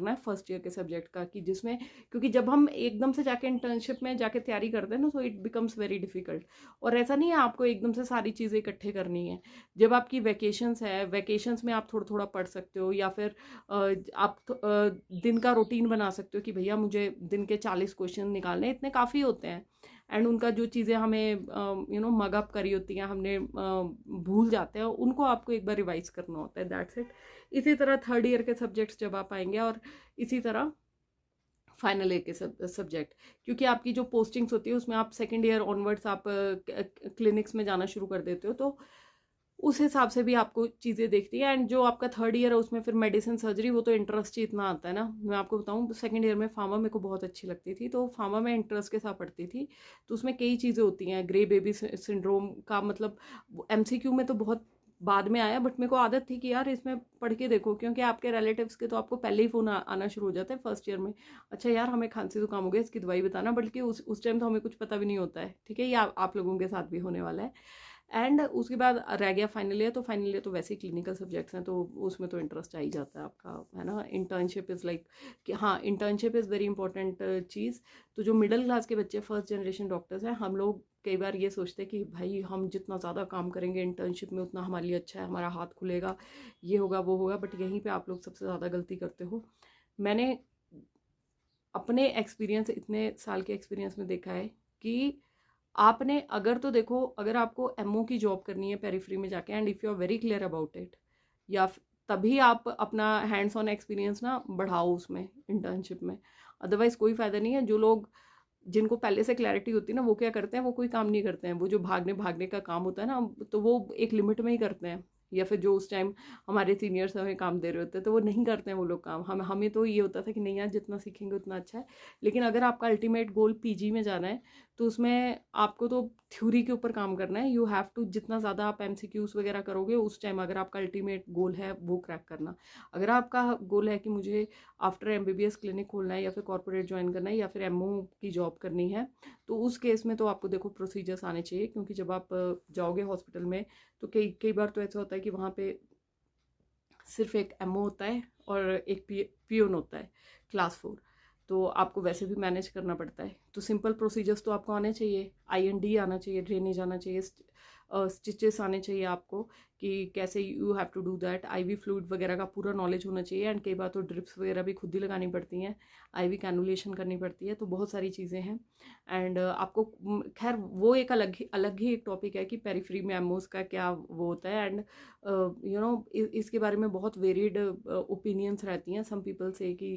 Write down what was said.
करना है first year के सब्जेक्ट का, कि जिसमें, क्योंकि जब हम एकदम से जाके इंटर्नशिप में जाके तैयारी करते हैं ना, तो इट बिकम्स वेरी डिफिकल्ट। और ऐसा नहीं है आपको एकदम से सारी चीज़ें इकट्ठे करनी है। जब आपकी वैकेशंस है, वैकेशंस में आप थोड़ा थोड़ा पढ़ सकते हो, या फिर आप दिन का रूटीन बना सकते हो कि भैया मुझे दिन के 40 क्वेश्चन निकालने, इतने काफ़ी होते हैं। एंड उनका जो चीज़ें हमें मग अप करी होती हैं, हमने भूल जाते हैं, उनको आपको एक बार रिवाइज करना होता है, दैट्स इट। इसी तरह थर्ड ईयर के सब्जेक्ट्स जब आप आएंगे, और इसी तरह फाइनल ईयर के सब्जेक्ट, क्योंकि आपकी जो पोस्टिंग्स होती है उसमें आप सेकेंड ईयर ऑनवर्ड्स आप क्लिनिक्स में जाना शुरू कर देते हो, तो उस हिसाब से भी आपको चीज़ें देखती है। एंड जो आपका थर्ड ईयर है उसमें फिर मेडिसिन सर्जरी, वो तो इंटरेस्ट ही इतना आता है ना। मैं आपको बताऊं, सेकंड ईयर में फार्मा मेरे को बहुत अच्छी लगती थी, तो फार्मा में इंटरेस्ट के साथ पढ़ती थी। तो उसमें कई चीज़ें होती हैं, ग्रे बेबी सिंड्रोम का मतलब एमसीक्यू में तो बहुत बाद में आया, बट मेरे को आदत थी कि यार इसमें पढ़ के देखो, क्योंकि आपके रिलेटिव्स के तो आपको पहले ही फ़ोन आना शुरू हो जाता है फर्स्ट ईयर में। अच्छा यार हमें खांसी जुकाम हो गया, इसकी दवाई बताना, बल्कि उस टाइम तो हमें कुछ पता भी नहीं होता है, ठीक है, ये आप लोगों के साथ भी होने वाला है। एंड उसके बाद रह गया फाइनल ईयर, तो फाइनल ईयर तो वैसे ही क्लिनिकल सब्जेक्ट्स हैं, तो उसमें तो इंटरेस्ट आ ही जाता है आपका, है ना। इंटर्नशिप इज़ लाइक कि हाँ, इंटर्नशिप इज़ वेरी इंपॉर्टेंट चीज़। तो जो मिडिल क्लास के बच्चे फर्स्ट जनरेशन डॉक्टर्स हैं, हम लोग कई बार ये सोचते हैं कि भाई हम जितना ज़्यादा काम करेंगे इंटर्नशिप में उतना हमारे लिए अच्छा है, हमारा हाथ खुलेगा, ये होगा वो होगा, बट यहीं पे आप लोग सबसे ज़्यादा गलती करते हो। मैंने अपने एक्सपीरियंस, इतने साल के एक्सपीरियंस में देखा है कि आपने अगर, तो देखो, अगर आपको एमओ की जॉब करनी है पेरीफ्री में जाके, and if you are very clear about it, या तभी आप अपना हैंड्स ऑन एक्सपीरियंस ना बढ़ाओ उसमें इंटर्नशिप में। अदरवाइज कोई फ़ायदा नहीं है। जो लोग, जिनको पहले से क्लैरिटी होती है ना, वो क्या करते हैं, वो कोई काम नहीं करते हैं। वो जो भागने भागने का काम होता है ना, तो वो एक लिमिट में ही करते हैं। या फिर जो उस टाइम हमारे सीनियर्स हमें काम दे रहे होते हैं, तो वो नहीं करते हैं वो लोग काम। हमें तो ये होता था कि नहीं यार, जितना सीखेंगे उतना अच्छा है। लेकिन अगर आपका अल्टीमेट गोल पीजी में जाना है, तो उसमें आपको तो थ्योरी के ऊपर काम करना है। यू हैव टू, जितना ज़्यादा आप एमसीक्यूज वगैरह करोगे उस टाइम, अगर आपका अल्टीमेट गोल है वो क्रैक करना। अगर आपका गोल है कि मुझे आफ्टर एमबीबीएस क्लिनिक खोलना है, या फिर कॉर्पोरेट ज्वाइन करना है, या फिर एमओ की जॉब करनी है, तो उस केस में तो आपको देखो प्रोसीजर्स आने चाहिए। क्योंकि जब आप जाओगे हॉस्पिटल में, तो कई कई बार तो ऐसा होता है कि वहाँ पे सिर्फ एक एमओ होता है और एक पियोन होता है क्लास 4। तो आपको वैसे भी मैनेज करना पड़ता है। तो सिंपल प्रोसीजर्स तो आपको आने चाहिए, आईएनडी आना चाहिए, ड्रेनेज आना चाहिए, स्टिचेस आने चाहिए आपको, कि कैसे you have to do that. IV fluid वगैरह का पूरा नॉलेज होना चाहिए। एंड कई बार तो ड्रिप्स वगैरह भी खुद ही लगानी पड़ती हैं, आईवी कैनुलेशन करनी पड़ती है, तो बहुत सारी चीज़ें हैं। एंड आपको खैर वो एक अलग ही एक टॉपिक है कि पेरीफ्री में एमओज का क्या वो होता है। एंड इसके बारे में बहुत वेरिड ओपिनियंस रहती हैं। सम पीपल से कि